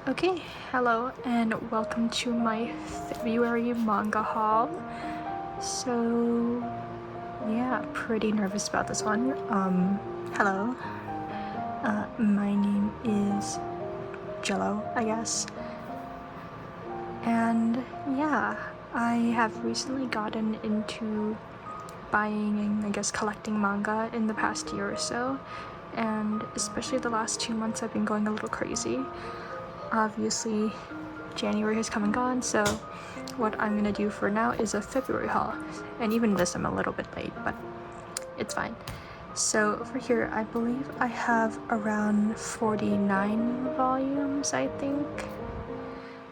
Okay, hello and welcome to my February manga haul. So, yeah, pretty nervous about this one. Hello. My name is Jello, I guess. And yeah, I have recently gotten into buying and I guess collecting manga in the past year or so. And especially the last 2 months, I've been going a little crazy. Obviously, January has come and gone, so what I'm gonna do for now is a February haul. And even this, I'm a little bit late, but it's fine. So over here, I believe I have around 49 volumes, I think.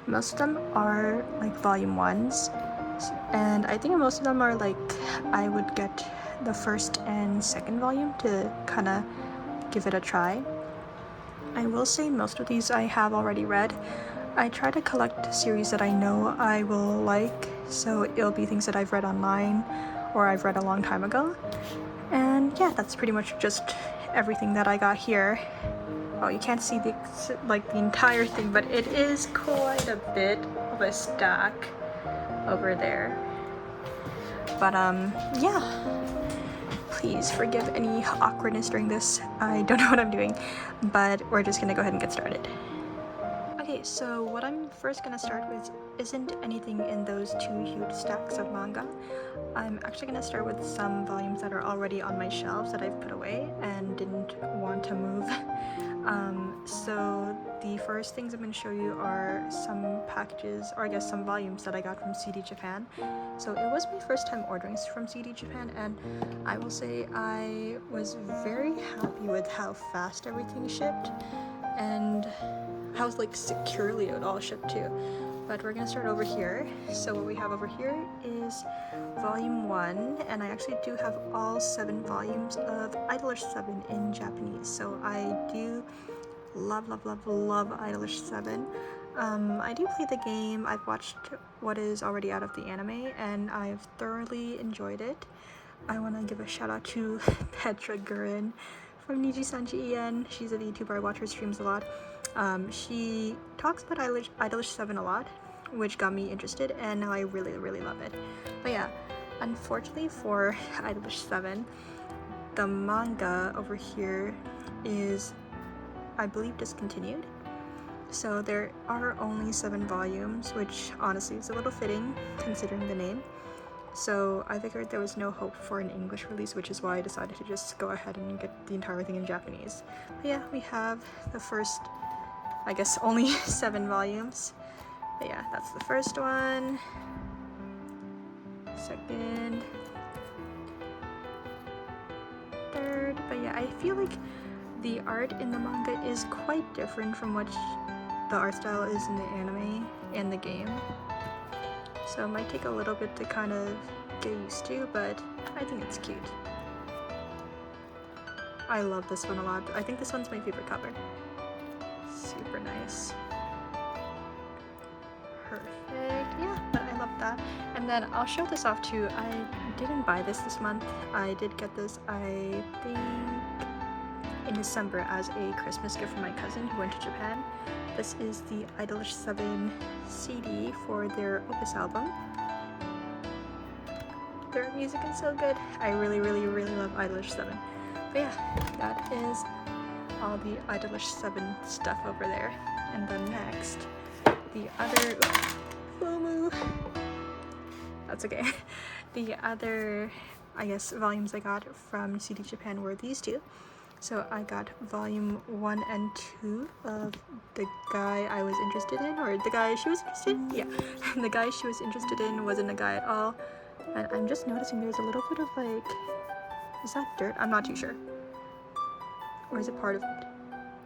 Most of them are like volume 1s, and I think most of them are like, I would get the first and second volume to kind of give it a try. I will say most of these I have already read. I try to collect series that I know I will like, so it'll be things that I've read online or I've read a long time ago. And yeah, that's pretty much just everything that I got here. Oh, you can't see the entire thing, but it is quite a bit of a stack over there. But yeah. Please forgive any awkwardness during this. I don't know what I'm doing, but we're just gonna go ahead and get started. Okay, so what I'm first gonna start with isn't anything in those two huge stacks of manga. I'm actually gonna start with some volumes that are already on my shelves that I've put away and didn't want to move. So the first things I'm going to show you are some packages, or I guess some volumes that I got from cdjapan. So it was my first time ordering from cdjapan, and I will say I was very happy with how fast everything shipped and how securely it all shipped too. But we're gonna start over here. So what we have over here is volume 1, and I actually do have all 7 volumes of Idolish 7 in Japanese. So I do love Idolish 7. I do play the game. I've watched what is already out of the anime, and I've thoroughly enjoyed it. I want to give a shout out to Petra Gurin from Niji-sanji En. She's a VTuber. I watch her streams a lot. She talks about Idolish 7 a lot, which got me interested, and now I really love it. But yeah, unfortunately for Idolish 7, the manga over here is, I believe, discontinued. So there are only 7 volumes, which honestly is a little fitting considering the name. So I figured there was no hope for an English release, which is why I decided to just go ahead and get the entire thing in Japanese. But yeah, we have the first, I guess, only 7 volumes. But yeah, that's the first one. Second. Third. But yeah, I feel like the art in the manga is quite different from what the art style is in the anime and the game. So it might take a little bit to kind of get used to, but I think it's cute. I love this one a lot. I think this one's my favorite cover. Super nice. Perfect. Yeah, but I love that. And then I'll show this off too. I didn't buy this month. I did get this, I think, in December as a Christmas gift from my cousin who went to Japan. This is the Idolish 7 CD for their Opus album. Their music is so good. I really love Idolish 7. But yeah, that is all the Idolish 7 stuff over there. And then next, the other, FOMO. That's okay. The other, I guess, volumes I got from cdjapan were these two. So I got volume 1 and 2 of the guy I was interested in, or the guy she was interested in? Yeah. The guy she was interested in wasn't a guy at all. And I'm just noticing there's a little bit of is that dirt? I'm not too sure. Or is it part of it?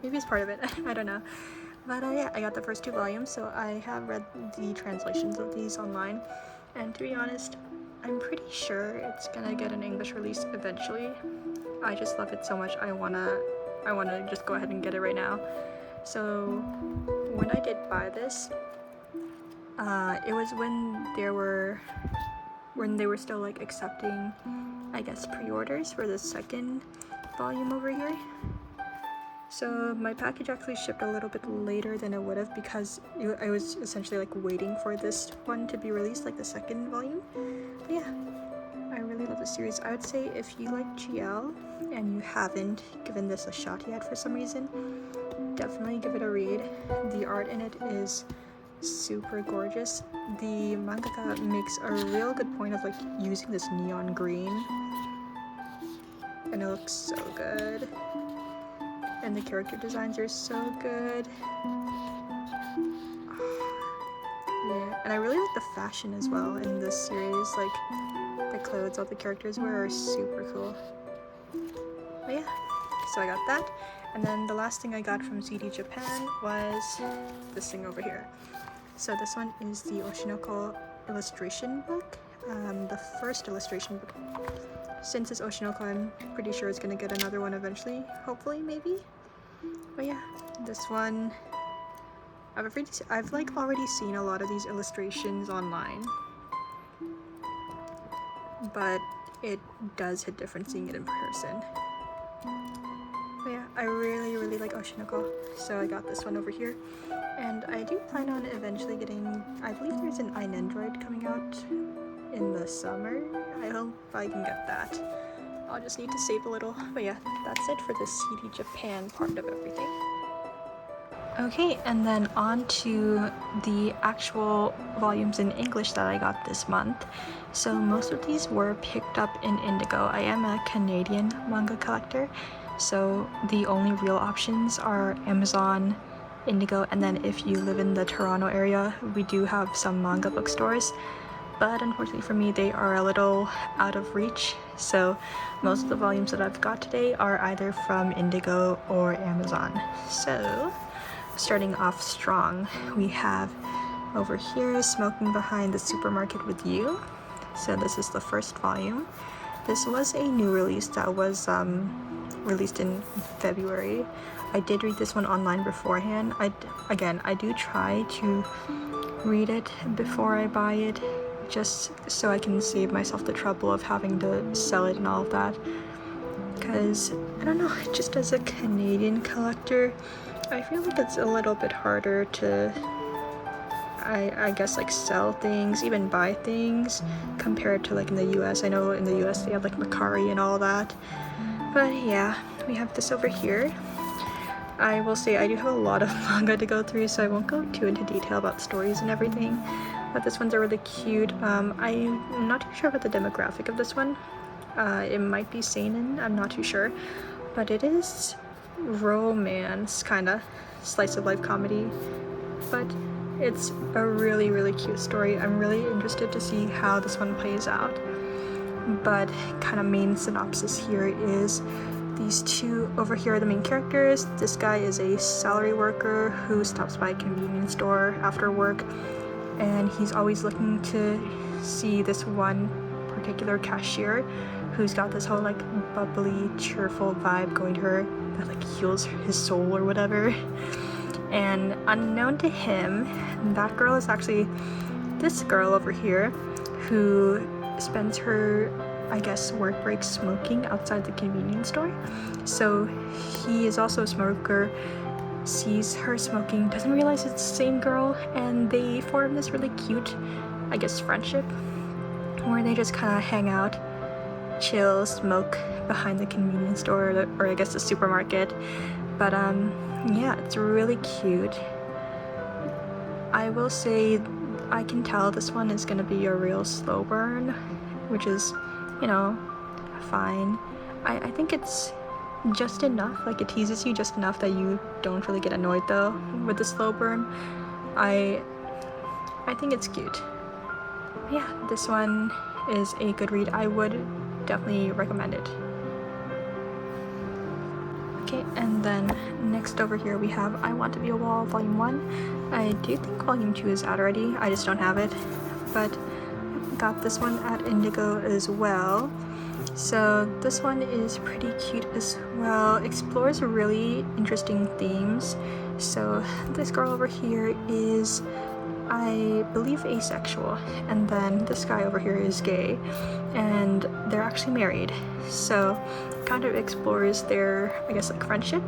Maybe it's part of it. I don't know. But yeah, I got the first 2 volumes, so I have read the translations of these online. And to be honest, I'm pretty sure it's gonna get an English release eventually. I just love it so much. I wanna just go ahead and get it right now. So when I did buy this, it was when they were still accepting, I guess, pre-orders for the second volume over here. So my package actually shipped a little bit later than it would have because I was essentially like waiting for this one to be released, like the second volume. But yeah, I really love this series. I would say if you like GL and you haven't given this a shot yet for some reason, definitely give it a read. The art in it is super gorgeous. The mangaka makes a real good point of like using this neon green, and it looks so good. And the character designs are so good. Yeah, and I really like the fashion as well in this series. Like the clothes all the characters wear are super cool. But yeah, so I got that. And then the last thing I got from cdjapan was this thing over here. So this one is the Oshinoko illustration book, the first illustration book. Since it's Oshinoko, I'm pretty sure it's gonna get another one eventually, hopefully, maybe. But yeah, this one, I've like already seen a lot of these illustrations online, but it does hit different seeing it in person. But yeah, I really like Oshinoko, so I got this one over here. And I do plan on eventually getting, I believe there's an Einandroid coming out in the summer. I hope I can get that. I'll just need to save a little. But yeah, that's it for the cdjapan part of everything. Okay, and then on to the actual volumes in English that I got this month. So most of these were picked up in Indigo. I am a Canadian manga collector, so the only real options are Amazon, Indigo, and then if you live in the Toronto area, we do have some manga bookstores. But unfortunately for me, they are a little out of reach, so most of the volumes that I've got today are either from Indigo or Amazon. So, starting off strong, we have over here Smoking Behind the Supermarket with You. So this is the first volume. This was a new release that was released in February. I did read this one online beforehand. I do try to read it before I buy it, just so I can save myself the trouble of having to sell it and all of that. Because, I don't know, just as a Canadian collector, I feel like it's a little bit harder to, I guess, like sell things, even buy things, compared to like in the US. I know in the US they have like Macari and all that. But yeah, we have this over here. I will say I do have a lot of manga to go through, so I won't go too into detail about stories and everything. But this one's a really cute. I'm not too sure about the demographic of this one. It might be seinen, I'm not too sure. But it is romance, kinda. Slice of life comedy. But it's a really cute story. I'm really interested to see how this one plays out. But kind of main synopsis here is these two over here are the main characters. This guy is a salary worker who stops by a convenience store after work, and he's always looking to see this one particular cashier who's got this whole like bubbly, cheerful vibe going to her that like heals his soul or whatever. And unknown to him, that girl is actually this girl over here who spends her, I guess, work break smoking outside the convenience store. So he is also a smoker, sees her smoking, doesn't realize it's the same girl, and they form this really cute, I guess, friendship where they just kind of hang out, chill, smoke behind the convenience store, or I guess the supermarket. But yeah, it's really cute. I will say I can tell this one is gonna be a real slow burn, which is, you know, fine. I think it's just enough, like it teases you just enough that you don't really get annoyed though with the slow burn. I think it's cute. Yeah, this one is a good read. I would definitely recommend it. Okay, and then next over here we have I Want to Be a Wall Volume 1. I do think Volume 2 is out already, I just don't have it. But I got this one at Indigo as well. So this one is pretty cute as well. Explores really interesting themes. So this girl over here is, I believe, asexual, and then this guy over here is gay, and they're actually married. So kind of explores their, I guess, like friendship.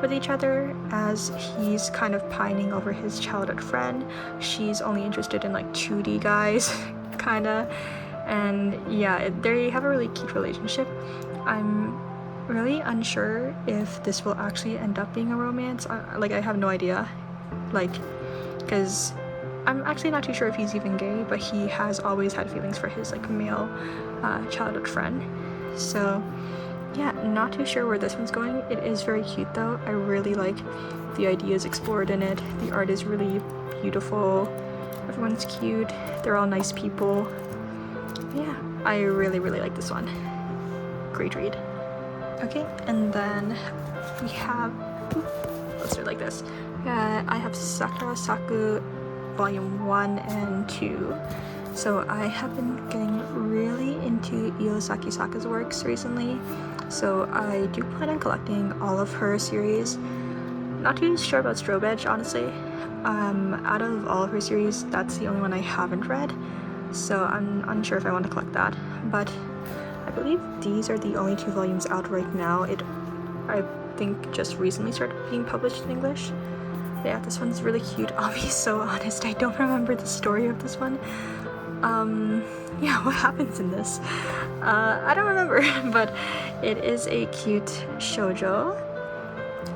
with each other, as he's kind of pining over his childhood friend. She's only interested in like 2D guys, kinda. And yeah, they have a really cute relationship. I'm really unsure if this will actually end up being a romance. I have no idea. Because I'm actually not too sure if he's even gay, but he has always had feelings for his like male childhood friend. So yeah, not too sure where this one's going. It is very cute though. I really like the ideas explored in it. The art is really beautiful. Everyone's cute. They're all nice people. Yeah, I really like this one. Great read. Okay, and then we have, let's do it like this. I have Sakura Saku Volume 1 and 2. So I have been getting really into Iosaki Saka's works recently. So I do plan on collecting all of her series. Not too sure about Strobe Edge, honestly. Out of all of her series, that's the only one I haven't read. So I'm unsure if I want to collect that. But I believe these are the only 2 volumes out right now. I think just recently started being published in English. But yeah, this one's really cute. I'll be so honest, I don't remember the story of this one. Yeah, what happens in this? I don't remember, but it is a cute shoujo.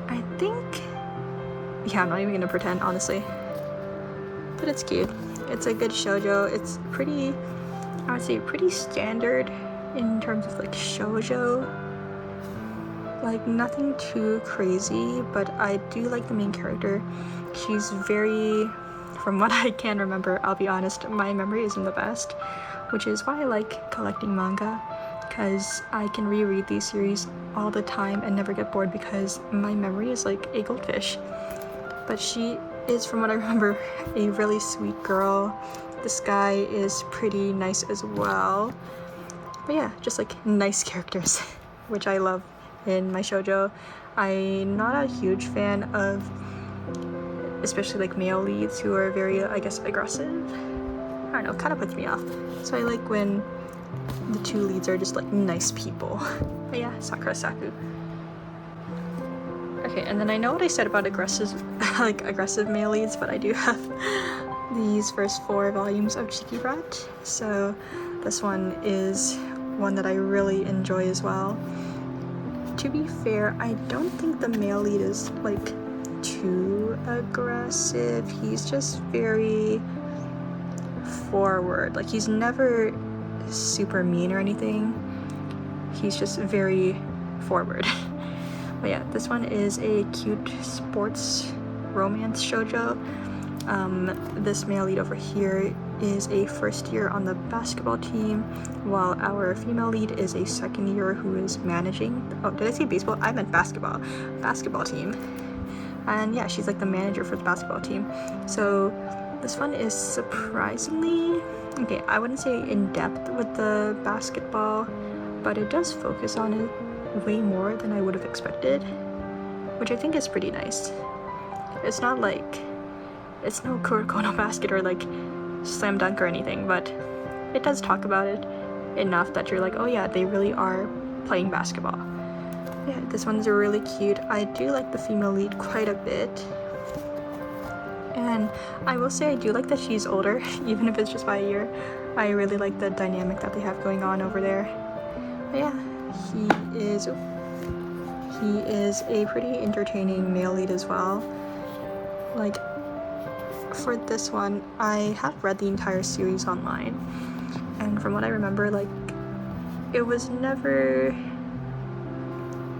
I think, yeah, I'm not even gonna pretend, honestly. But it's cute. It's a good shoujo. It's pretty, I would say, pretty standard in terms of like shoujo. Like nothing too crazy, but I do like the main character. She's very, from what I can remember, I'll be honest, my memory isn't the best, which is why I like collecting manga, because I can reread these series all the time and never get bored because my memory is like a goldfish. But she is, from what I remember, a really sweet girl. This guy is pretty nice as well. But yeah, just like nice characters, which I love in my shoujo. I'm not a huge fan of especially like male leads who are very, I guess, aggressive. I don't know, kind of puts me off. So I like when the 2 leads are just like nice people. But yeah, Sakura Saku. Okay, and then I know what I said about aggressive male leads, but I do have these first 4 volumes of Cheeky Brat. So this one is one that I really enjoy as well. To be fair, I don't think the male lead is like too aggressive. He's just very forward. Like he's never super mean or anything. He's just very forward. But yeah, this one is a cute sports romance shoujo. This male lead over here is a first year on the basketball team, while our female lead is a second year who is managing, oh, did I say baseball? I meant basketball team. And yeah, she's like the manager for the basketball team. So this one is surprisingly, okay, I wouldn't say in depth with the basketball, but it does focus on it way more than I would have expected, which I think is pretty nice. It's not like, it's no Kuroko no Basket or like Slam Dunk or anything, but it does talk about it enough that you're like, oh yeah, they really are playing basketball. Yeah, this one's really cute. I do like the female lead quite a bit. And I will say I do like that she's older, even if it's just by a year. I really like the dynamic that they have going on over there. But yeah, he is a pretty entertaining male lead as well. Like, for this one, I have read the entire series online, and from what I remember, like, it was never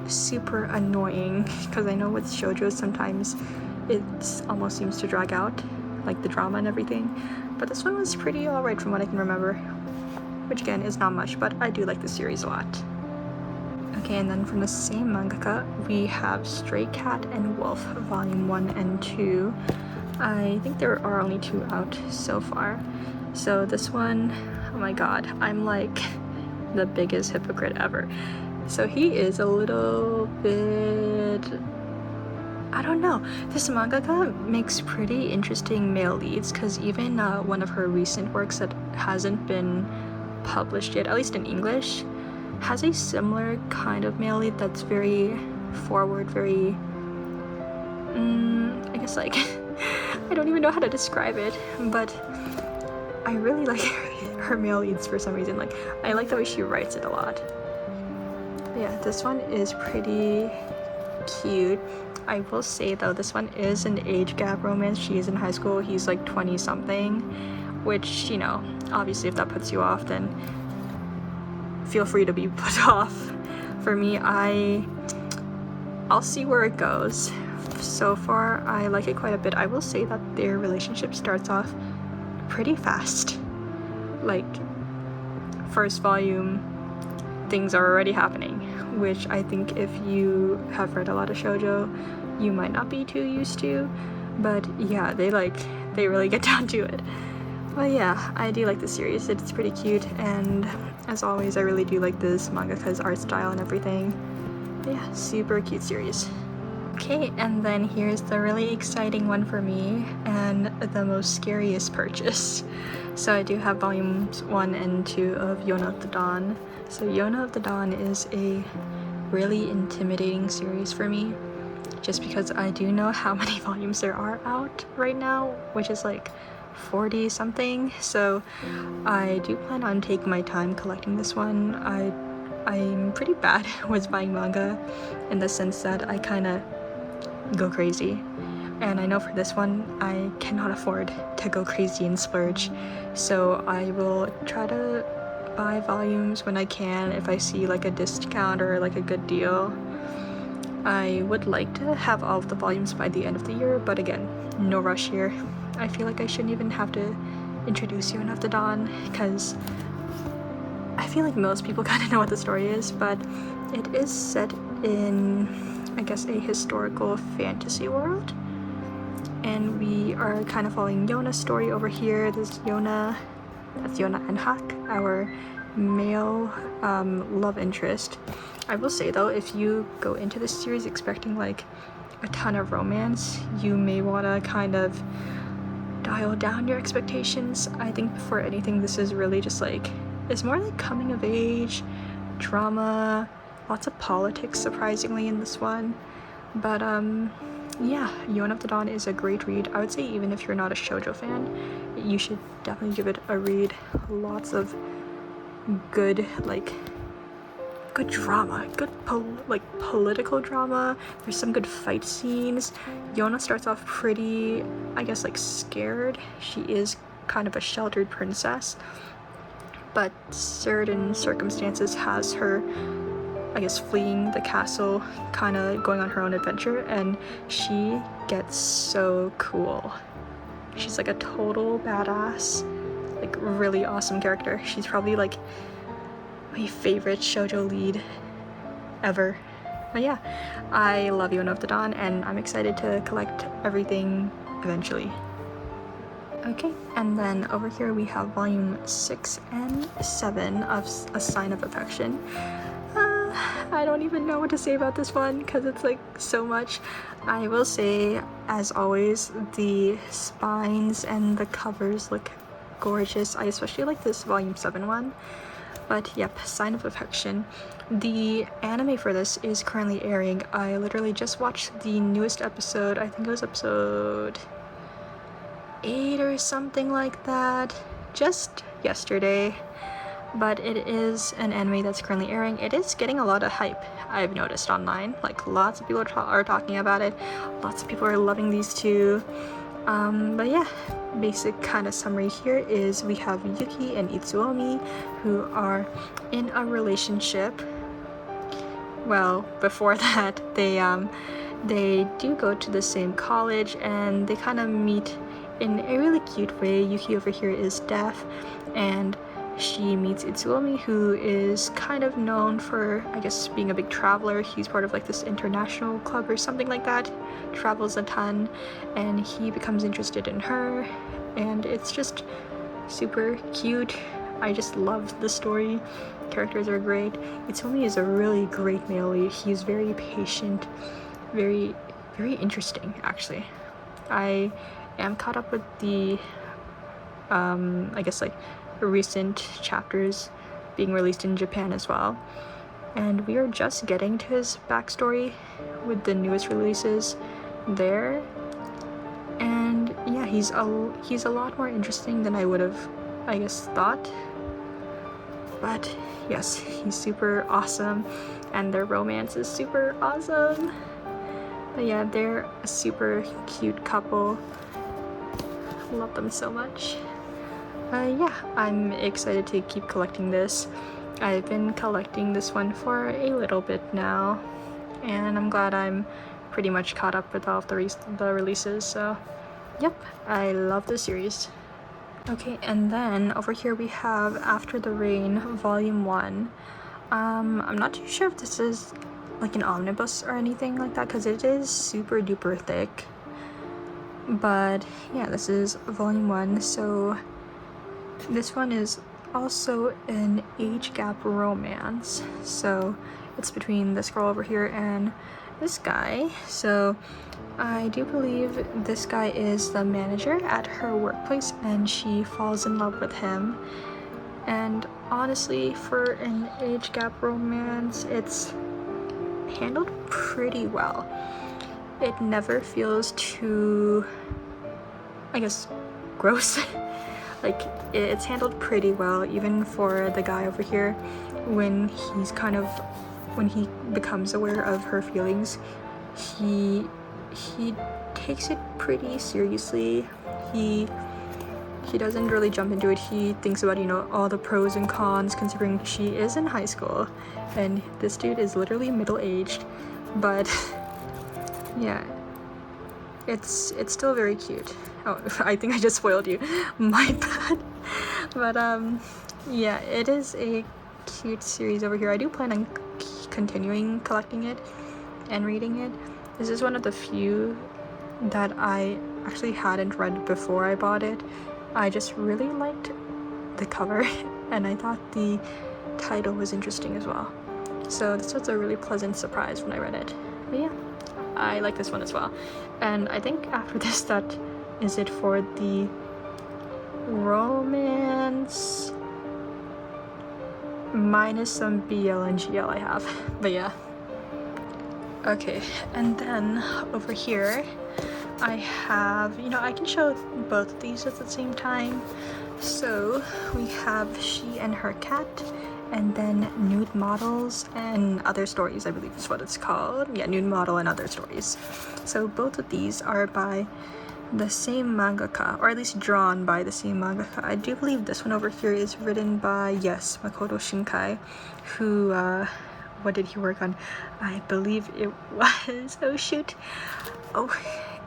super annoying, because I know with shoujos sometimes it almost seems to drag out, like the drama and everything, but this one was pretty alright from what I can remember, which again is not much, but I do like the series a lot. Okay, and then from the same mangaka, we have Stray Cat and Wolf Volume 1 and 2. I think there are only 2 out so far. So this one, oh my god, I'm like the biggest hypocrite ever. So he is a little bit, I don't know. This mangaka makes pretty interesting male leads, because even one of her recent works that hasn't been published yet, at least in English, has a similar kind of male lead that's very forward, very I guess like I don't even know how to describe it, but I really like her male leads for some reason. Like, I like the way she writes it a lot. Yeah, this one is pretty cute. I will say though, this one is an age gap romance. She is in high school, he's like 20 something, which, you know, obviously if that puts you off, then feel free to be put off. For me, I'll see where it goes. So far, I like it quite a bit. I will say that their relationship starts off pretty fast. Like, first volume, things are already happening, which I think if you have read a lot of shoujo, you might not be too used to. But yeah, they really get down to it. But yeah, I do like this series. It's pretty cute, and as always, I really do like this mangaka's art style and everything. But yeah, super cute series. Okay, and then here's the really exciting one for me, and the most scariest purchase. So I do have volumes 1 and 2 of Yona of the Dawn. So Yona of the Dawn is a really intimidating series for me, just because I do know how many volumes there are out right now, which is like 40 something. So I do plan on taking my time collecting this one. I'm pretty bad with buying manga in the sense that I kind of go crazy, and I know for this one I cannot afford to go crazy and splurge, so I will try to buy volumes when I can if I see like a discount or like a good deal. I would like to have all of the volumes by the end of the year, but again, no rush here. I feel like I shouldn't even have to introduce Yona of the Dawn, because I feel like most people kind of know what the story is, but it is set in, I guess, a historical fantasy world, and we are kind of following Yona's story over here. This Yona, that's Yona and Hak, our male love interest. I will say though, if you go into this series expecting like a ton of romance, you may want to kind of dial down your expectations. I think before anything, this is really just like, it's more like coming of age, drama, lots of politics surprisingly in this one. But yeah, Yona of the Dawn is a great read. I would say even if you're not a shoujo fan, you should definitely give it a read. Lots of good drama, good political drama. There's some good fight scenes. Yona starts off pretty, I guess, like scared. She is kind of a sheltered princess, but certain circumstances has her, I guess, fleeing the castle, kind of going on her own adventure, and she gets so cool. She's like a total badass, like really awesome character. She's probably like my favorite shoujo lead ever. But yeah, I love Yona of the Dawn, and I'm excited to collect everything eventually. Okay, and then over here we have volume 6 and 7 of A Sign of Affection. I don't even know what to say about this one because it's like so much. I will say, as always, the spines and the covers look gorgeous. I especially like this volume 7 one. But yep, Sign of Affection. The anime for this is currently airing. I literally just watched the newest episode. I think it was episode 8 or something like that, just yesterday. But it is an anime that's currently airing. It is getting a lot of hype, I've noticed online. Like, lots of people are talking about it. Lots of people are loving these two. But yeah, basic kind of summary here is we have Yuki and Itsuomi, who are in a relationship. Well, before that, they do go to the same college, and they kind of meet in a really cute way. Yuki over here is deaf, and she meets Itsuomi, who is kind of known for, I guess, being a big traveler. He's part of like this international club or something like that, travels a ton, and he becomes interested in her, and it's just super cute. I just love the story. Characters are great. Itsuomi is a really great male lead. He's very patient, very interesting actually. I am caught up with the I guess like recent chapters being released in Japan as well, and we are just getting to his backstory with the newest releases. there. And yeah, he's a lot more interesting than I would have, I guess, thought. But yes, he's super awesome, and their romance is super awesome. But yeah, they're a super cute couple. Love them so much. Yeah, I'm excited to keep collecting this. I've been collecting this one for a little bit now, and I'm glad I'm pretty much caught up with all of the releases, so yep, I love this series. Okay, and then over here we have After the Rain Volume 1. I'm not too sure if this is like an omnibus or anything like that, because it is super duper thick. But yeah, this is Volume 1, so this one is also an age gap romance. So it's between this girl over here and this guy. So I do believe this guy is the manager at her workplace, and she falls in love with him. And honestly, for an age gap romance, it's handled pretty well. It never feels too, I guess, gross. Like, it's handled pretty well, even for the guy over here. When he becomes aware of her feelings, he takes it pretty seriously. He doesn't really jump into it. He thinks about, all the pros and cons, considering she is in high school and this dude is literally middle-aged. But yeah, it's still very cute. Oh, I think I just spoiled you. My bad. But yeah, it is a cute series over here. I do plan on continuing collecting it and reading it. This is one of the few that I actually hadn't read before I bought it. I just really liked the cover and I thought the title was interesting as well. So this was a really pleasant surprise when I read it. But yeah, I like this one as well. And I think after this, that is it for the romance, minus some BL and GL I have. But yeah. Okay, and then over here I have, I can show both of these at the same time. So we have She and Her Cat, and then Nude Models and Other Stories, I believe is what it's called. Yeah, Nude Model and Other Stories. So both of these are by the same mangaka, or at least drawn by the same mangaka. I do believe this one over here is written by, yes, Makoto Shinkai, who, what did he work on? I believe it was, oh shoot. Oh,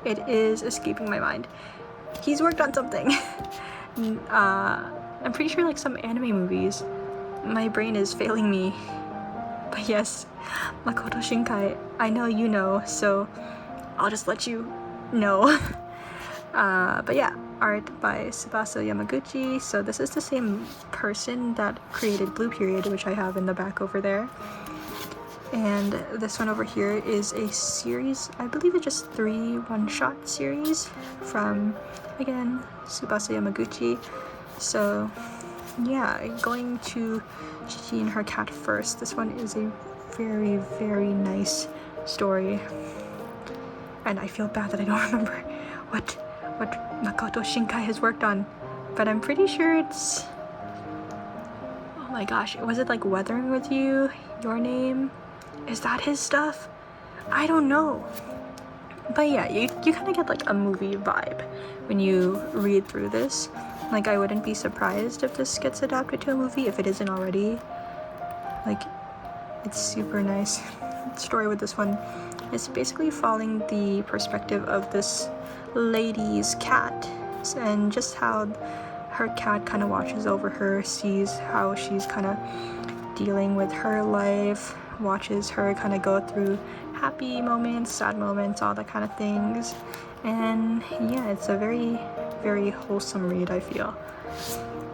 it is escaping my mind. He's worked on something. I'm pretty sure like some anime movies. My brain is failing me. But yes, Makoto Shinkai, I know you know, so I'll just let you know. But yeah, art by Tsubasa Yamaguchi. So this is the same person that created Blue Period, which I have in the back over there. And this one over here is a series, I believe it's just 3 one-shot series from, again, Tsubasa Yamaguchi. So yeah, going to She and Her Cat first. This one is a very, very nice story. And I feel bad that I don't remember what Makoto Shinkai has worked on. But I'm pretty sure it's, oh my gosh, was it like Weathering With You, Your Name? Is that his stuff? I don't know. But yeah, you kind of get like a movie vibe when you read through this. Like, I wouldn't be surprised if this gets adapted to a movie, if it isn't already. Like, it's super nice. The story with this one is basically following the perspective of this lady's cat, and just how her cat kind of watches over her, sees how she's kind of dealing with her life, watches her kind of go through happy moments, sad moments, all that kind of things. And yeah, it's a very, very wholesome read, I feel.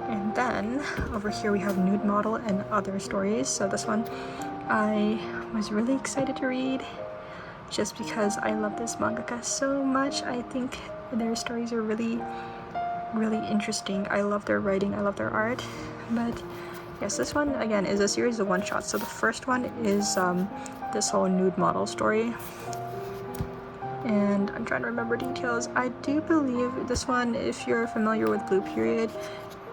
And then over here we have Nude Model and Other Stories. So this one I was really excited to read just because I love this mangaka so much. I think their stories are really, really interesting. I love their writing, I love their art. But yes, this one again is a series of one-shots. So the first one is this whole nude model story. and I'm trying to remember details. I do believe this one, if you're familiar with Blue Period,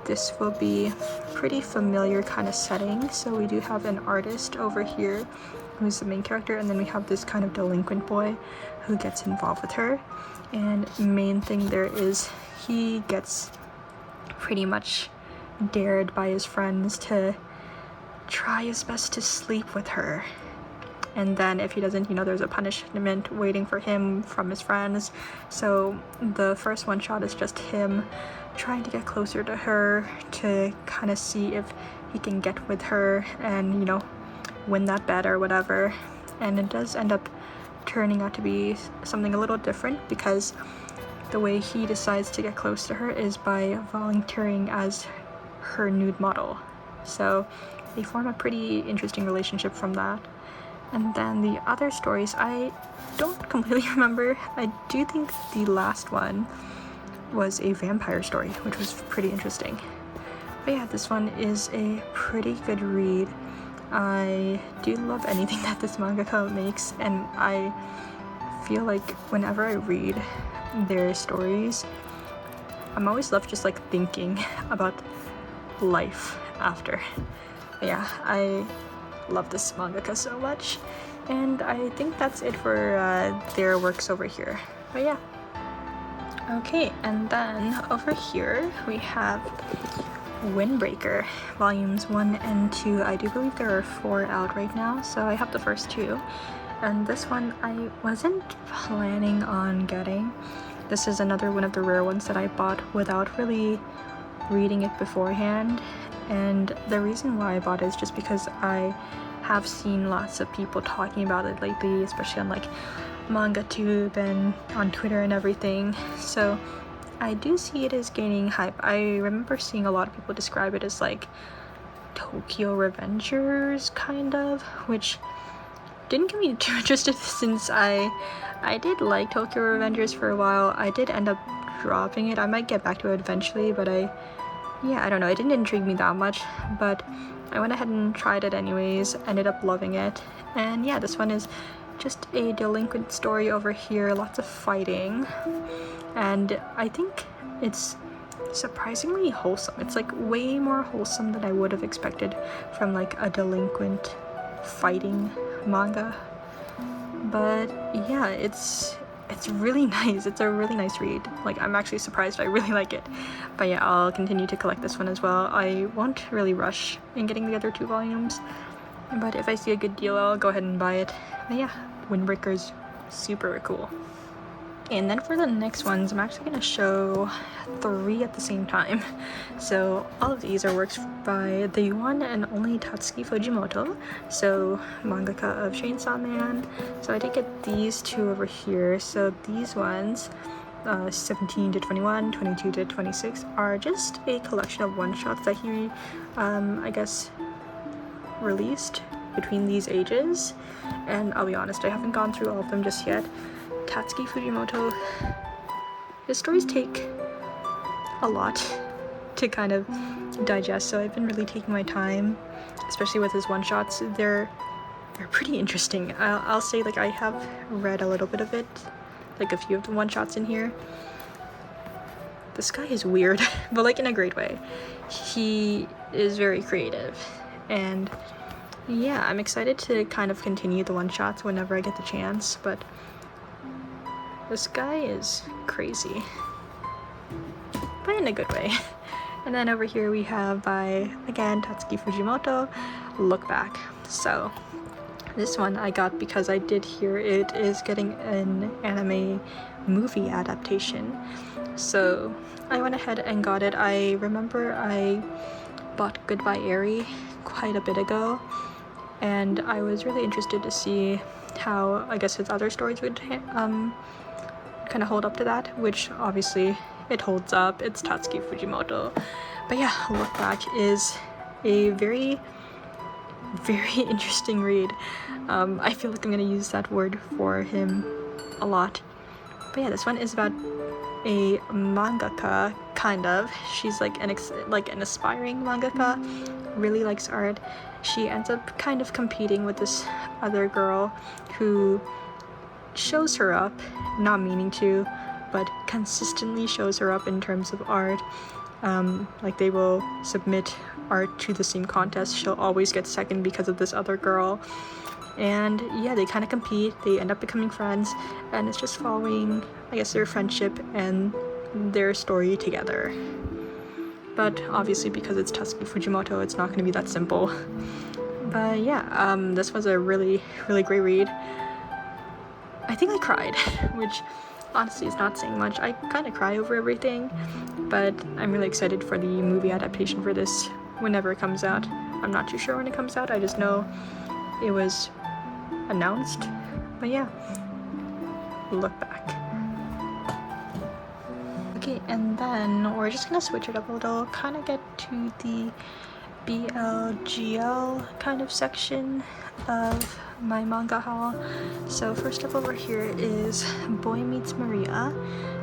this will be pretty familiar kind of setting. So we do have an artist over here who's the main character, and then we have this kind of delinquent boy who gets involved with her. And main thing there is he gets pretty much dared by his friends to try his best to sleep with her. And then if he doesn't, there's a punishment waiting for him from his friends. So the first one shot is just him trying to get closer to her to kind of see if he can get with her and, win that bet or whatever. And it does end up turning out to be something a little different, because the way he decides to get close to her is by volunteering as her nude model. So they form a pretty interesting relationship from that. And then the other stories, I don't completely remember. I do think the last one was a vampire story, which was pretty interesting. But yeah, this one is a pretty good read. I do love anything that this mangaka makes, and I feel like whenever I read their stories, I'm always left just like thinking about life after. But yeah, I love this mangaka so much, and I think that's it for their works over here. But yeah. Okay, and then over here we have Windbreaker, volumes 1 and 2. I do believe there are 4 out right now, so I have the first 2. And this one I wasn't planning on getting. This is another one of the rare ones that I bought without really reading it beforehand. And the reason why I bought it is just because I have seen lots of people talking about it lately, especially on like MangaTube and on Twitter and everything. So I do see it as gaining hype. I remember seeing a lot of people describe it as like Tokyo Revengers kind of, which didn't get me too interested since I did like Tokyo Revengers for a while. I did end up dropping it. I might get back to it eventually, but I don't know, it didn't intrigue me that much, but I went ahead and tried it anyways, ended up loving it. And yeah, this one is just a delinquent story over here, lots of fighting, and I think it's surprisingly wholesome. It's like way more wholesome than I would have expected from like a delinquent fighting manga. But yeah, it's really nice. It's a really nice read. Like, I'm actually surprised I really like it. But yeah, I'll continue to collect this one as well. I won't really rush in getting the other 2 volumes, but if I see a good deal, I'll go ahead and buy it. But yeah, Windbreaker's super cool. And then for the next ones, I'm actually going to show 3 at the same time. So all of these are works by the one and only Tatsuki Fujimoto, so mangaka of Chainsaw Man. So I did get these 2 over here. So these ones, 17 to 21, 22 to 26, are just a collection of one-shots that he, I guess, released between these ages. And I'll be honest, I haven't gone through all of them just yet. Tatsuki Fujimoto, his stories take a lot to kind of digest, so I've been really taking my time, especially with his one-shots. They're pretty interesting. I'll say, like, I have read a little bit of it, like a few of the one-shots in here. This guy is weird, but like in a great way. He is very creative, and yeah, I'm excited to kind of continue the one-shots whenever I get the chance, but this guy is crazy, but in a good way. And then over here we have, by, again, Tatsuki Fujimoto, Look Back. So this one I got because I did hear it is getting an anime movie adaptation. So I went ahead and got it. I remember I bought Goodbye Eri quite a bit ago, and I was really interested to see how, I guess, his other stories would kind of hold up to that, which obviously it holds up. It's Tatsuki Fujimoto. But yeah, Look Back is a very, very interesting read. I feel like I'm gonna use that word for him a lot. But yeah, this one is about a mangaka, kind of. She's like an aspiring mangaka, really likes art. She ends up kind of competing with this other girl who shows her up, not meaning to, but consistently shows her up in terms of art. Like they will submit art to the same contest, she'll always get second because of this other girl. And yeah, they kind of compete, they end up becoming friends, and it's just following, I guess, their friendship and their story together. But obviously because it's Tatsuki Fujimoto, it's not going to be that simple. But yeah, this was a really, really great read. I think I cried, which honestly is not saying much. I kind of cry over everything, but I'm really excited for the movie adaptation for this whenever it comes out. I'm not too sure when it comes out, I just know it was announced. But yeah, look back. Okay, and then we're just gonna switch it up a little, kind of get to the BLGL kind of section of my manga haul. So first up over here is Boy Meets Maria.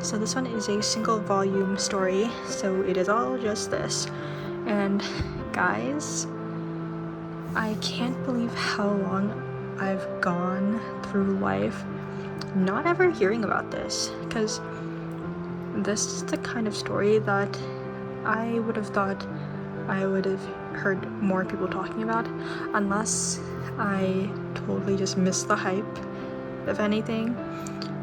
So this one is a single volume story, so it is all just this. And guys, I can't believe how long I've gone through life not ever hearing about this, because this is the kind of story that I would have thought I would have heard more people talking about, unless I totally just missed the hype, if anything.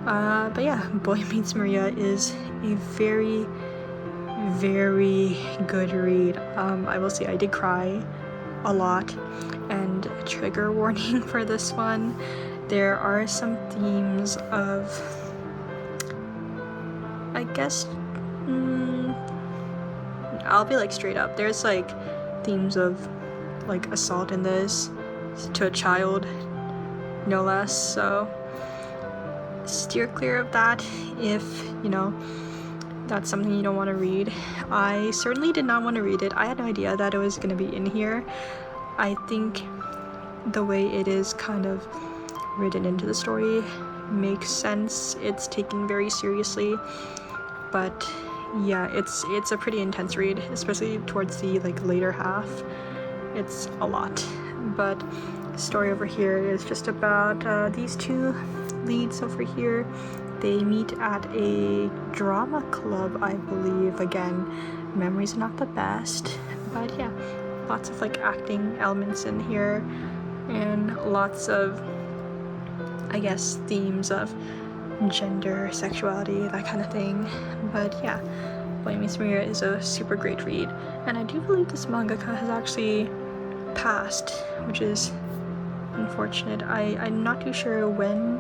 But yeah, Boy Meets Maria is a very, very good read. I will say I did cry a lot, and trigger warning for this one, there are some themes of, I guess, I'll be like straight up, there's like themes of like assault in this to a child, no less, so steer clear of that if, you know, that's something you don't want to read. I certainly did not want to read it. I had no idea that it was going to be in here. I think the way it is kind of written into the story makes sense. It's taken very seriously, but yeah, it's a pretty intense read, especially towards the like later half. It's a lot. But the story over here is just about these two leads over here. They meet at a drama club, I believe. Again, memories are not the best, but yeah, lots of like acting elements in here, and lots of, I guess, themes of gender, sexuality, that kind of thing. But yeah, Boy Meets Maria is a super great read, and I do believe this mangaka has actually passed, which is unfortunate. I'm not too sure when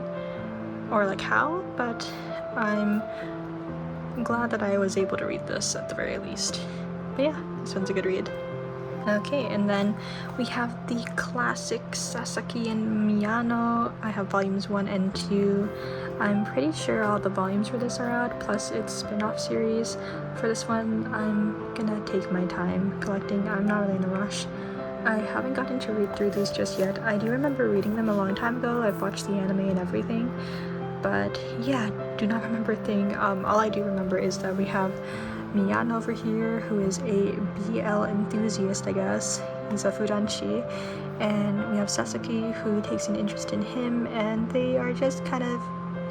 or like how, but I'm glad that I was able to read this at the very least. But yeah, this one's a good read. Okay, and then we have the classic Sasaki and Miyano. I have volumes 1 and 2. I'm pretty sure all the volumes for this are out, plus its spin-off series. For this one, I'm gonna take my time collecting. I'm not really in a rush. I haven't gotten to read through these just yet. I do remember reading them a long time ago. I've watched the anime and everything. But yeah, do not remember a thing. All I do remember is that we have Miyano over here, who is a BL enthusiast, I guess. He's a fudanshi. And we have Sasaki, who takes an interest in him, and they are just kind of,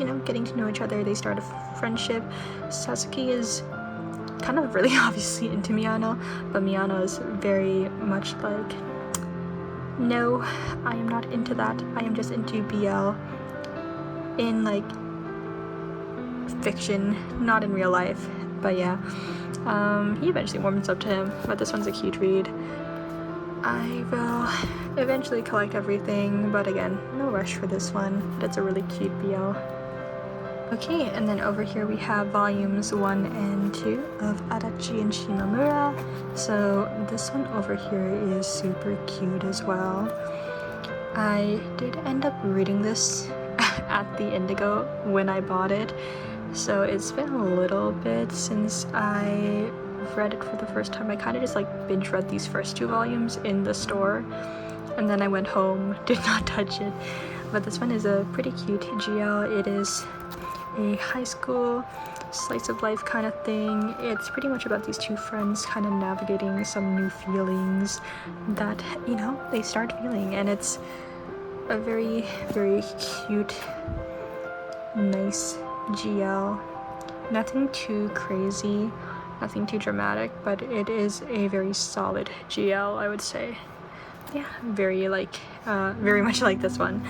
you know, getting to know each other. They start a friendship. Sasaki is kind of really obviously into Miyano, but Miyano is very much like, no, I am not into that. I am just into BL in like fiction, not in real life. But yeah, he eventually warms up to him, but this one's a cute read. I will eventually collect everything, but again, no rush for this one, but it's a really cute BL. Okay, and then over here we have volumes 1 and 2 of Adachi and Shimamura. So this one over here is super cute as well. I did end up reading this at the Indigo when I bought it, so it's been a little bit since I read it for the first time. I kind of just like binge read these first 2 volumes in the store, and then I went home, did not touch it. But this one is a pretty cute GL. It is a high school slice of life kind of thing. It's pretty much about these 2 friends kind of navigating some new feelings that, you know, they start feeling, and it's a very, very cute nice GL. Nothing too crazy, nothing too dramatic, but it is a very solid GL, I would say. Yeah, very much like this one.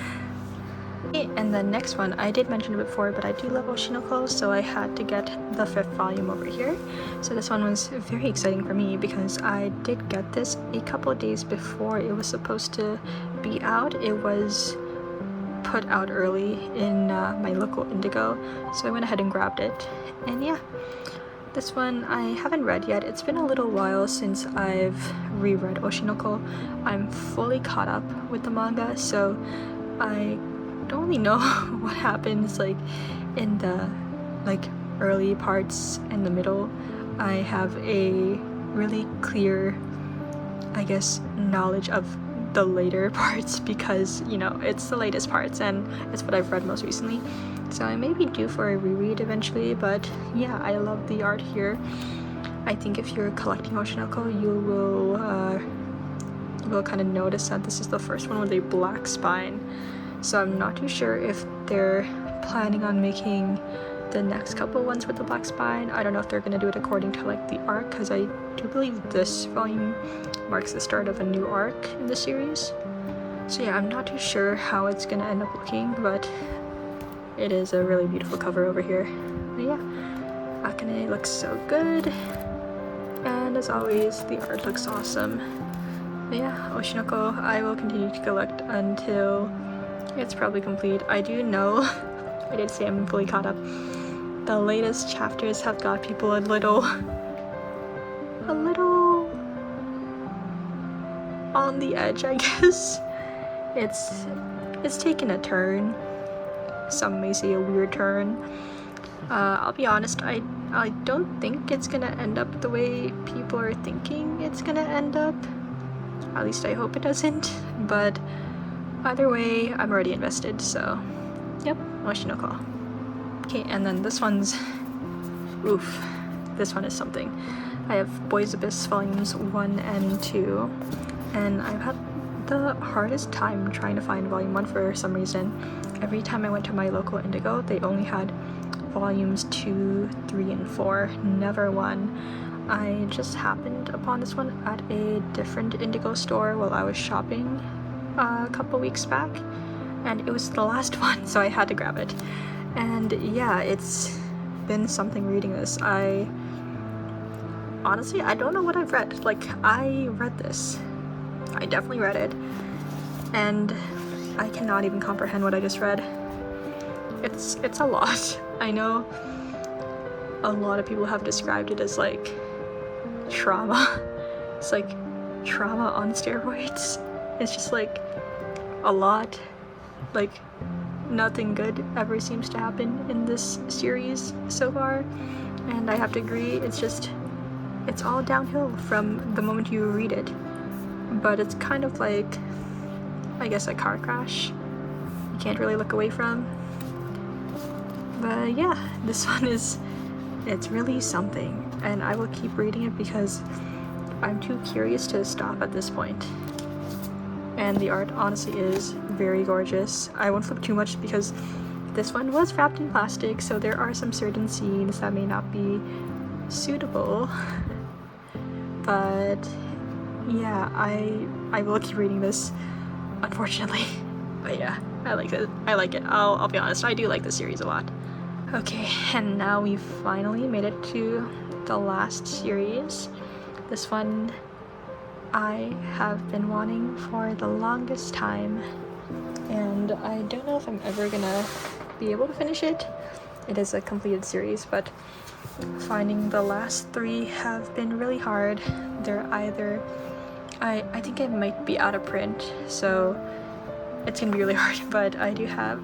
And the next one, I did mention it before, but I do love Oshinoko, so I had to get the 5th volume over here. So this one was very exciting for me because I did get this a couple of days before it was supposed to be out. It was put out early in my local Indigo, so I went ahead and grabbed it. And yeah, this one I haven't read yet. It's been a little while since I've reread Oshinoko. I'm fully caught up with the manga, so I don't really know what happens like in the early parts and the middle. I have a really clear, I guess, knowledge of the later parts because, you know, it's the latest parts and it's what I've read most recently. So I may be due for a reread eventually, but yeah, I love the art here. I think if you're collecting Oshinoko, you will kind of notice that this is the first one with a black spine. So I'm not too sure if they're planning on making the next couple ones with the black spine. I don't know if they're going to do it according to like the arc, because I do believe this volume marks the start of a new arc in the series. So yeah, I'm not too sure how it's going to end up looking, but it is a really beautiful cover over here. But yeah, Akane looks so good, and as always, the art looks awesome. But yeah, Oshinoko, I will continue to collect until it's probably complete. I do know, I did say I'm fully caught up. The latest chapters have got people a little on the edge, I guess. It's taken a turn. Some may say a weird turn. I'll be honest, I don't think it's gonna end up the way people are thinking it's gonna end up. At least I hope it doesn't, but either way, I'm already invested, so yep, Oshinoko. Okay, and then this one's, oof, this one is something. I have Boys Abyss volumes 1 and 2, and I've had the hardest time trying to find volume 1 for some reason. Every time I went to my local Indigo, they only had volumes 2, 3, and 4, never 1. I just happened upon this one at a different Indigo store while I was shopping a couple weeks back, and it was the last one, so I had to grab it. And yeah, it's been something reading this. Honestly, I don't know what I've read. Like, I read this. I definitely read it, and I cannot even comprehend what I just read. It's a lot. I know a lot of people have described it as like trauma. It's like trauma on steroids. It's just like a lot, like nothing good ever seems to happen in this series so far, and I have to agree, it's all downhill from the moment you read it. But it's kind of like, I guess, a car crash you can't really look away from. But yeah, this one it's really something, and I will keep reading it because I'm too curious to stop at this point. And the art honestly is very gorgeous. I won't flip too much because this one was wrapped in plastic, so there are some certain scenes that may not be suitable. But yeah, I will keep reading this, unfortunately. But yeah, I like it. I'll be honest, I do like the series a lot. Okay, and now we finally made it to the last series. This one I have been wanting for the longest time, and I don't know if I'm ever gonna be able to finish it. It is a completed series, but finding the last 3 have been really hard. They're either, I think it might be out of print, so it's gonna be really hard, but I do have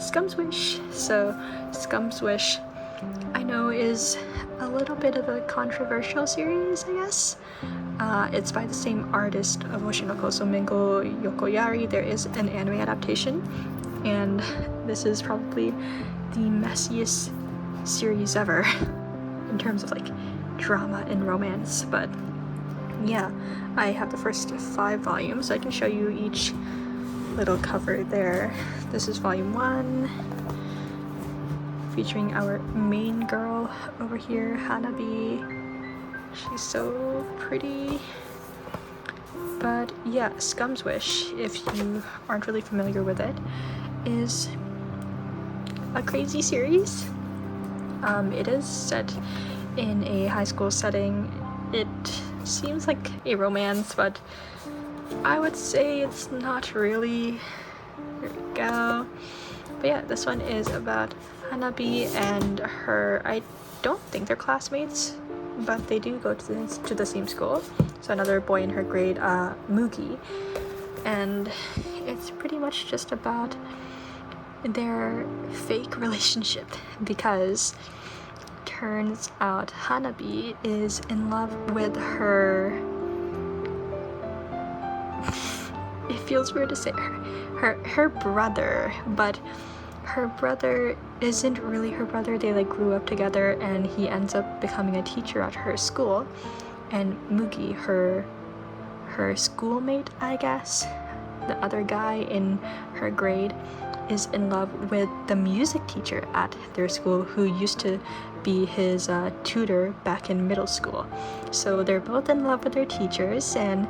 Scum's Wish. So Scum's Wish, I know, is a little bit of a controversial series, I guess. It's by the same artist of Oshinoko, so Mingo Yokoyari. There is an anime adaptation, and this is probably the messiest series ever in terms of like drama and romance. But yeah, I have the first 5 volumes, so I can show you each little cover there. This is volume 1, featuring our main girl over here, Hanabi. She's so pretty. But yeah, Scum's Wish, if you aren't really familiar with it, is a crazy series. It is set in a high school setting. It seems like a romance, but I would say it's not really. There we go. But yeah, this one is about Hanabi and her, I don't think they're classmates, but they do go to the same school. So another boy in her grade, Mugi. And it's pretty much just about their fake relationship, because turns out Hanabi is in love with her it feels weird to say her brother, but her brother isn't really her brother. They like grew up together, and he ends up becoming a teacher at her school, and Mugi, her schoolmate, I guess, the other guy in her grade, is in love with the music teacher at their school, who used to be his tutor back in middle school. So they're both in love with their teachers, and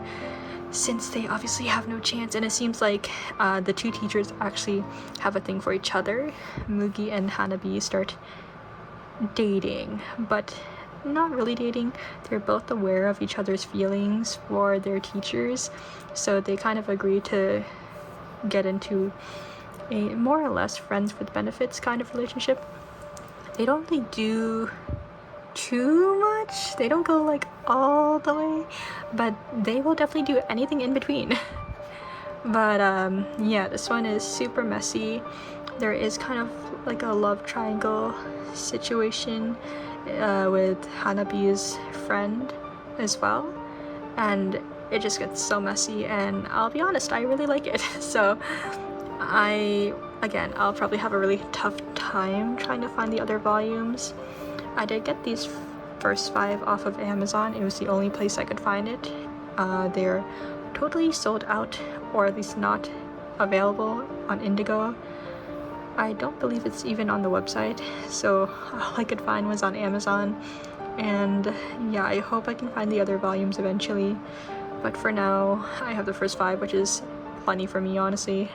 since they obviously have no chance, and it seems like the two teachers actually have a thing for each other, Mugi and Hanabi start dating, but not really dating. They're both aware of each other's feelings for their teachers, so they kind of agree to get into a more or less friends with benefits kind of relationship. They don't really do too much. They don't go like all the way, but they will definitely do anything in between. But yeah, this one is super messy. There is kind of like a love triangle situation with Hanabi's friend as well, and it just gets so messy, and I'll be honest, I really like it. So I'll probably have a really tough time trying to find the other volumes. I did get these first 5 off of Amazon. It was the only place I could find it. They're totally sold out, or at least not available on Indigo. I don't believe it's even on the website, so all I could find was on Amazon. And yeah, I hope I can find the other volumes eventually, but for now I have the first 5, which is plenty for me, honestly.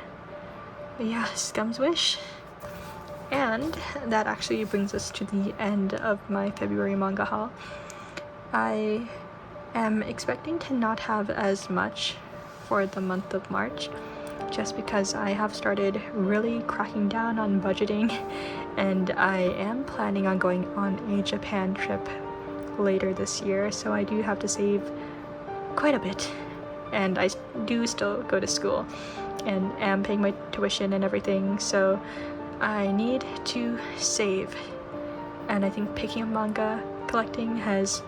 But yeah, Scum's Wish. And that actually brings us to the end of my February manga haul. I am expecting to not have as much for the month of March, just because I have started really cracking down on budgeting, and I am planning on going on a Japan trip later this year, so I do have to save quite a bit. And I do still go to school and am paying my tuition and everything, so I need to save. And I think picking up manga collecting has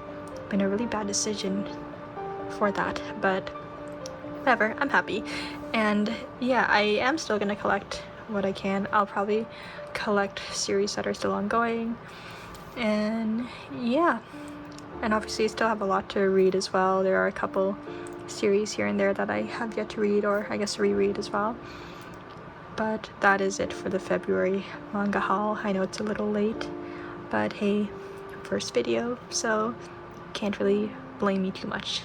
been a really bad decision for that, but whatever, I'm happy. And yeah, I am still gonna collect what I can. I'll probably collect series that are still ongoing, and yeah, and obviously I still have a lot to read as well. There are a couple series here and there that I have yet to read, or I guess reread as well. But that is it for the February manga haul. I know it's a little late, but hey, first video, so can't really blame me too much.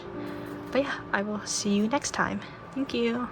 But yeah, I will see you next time. Thank you.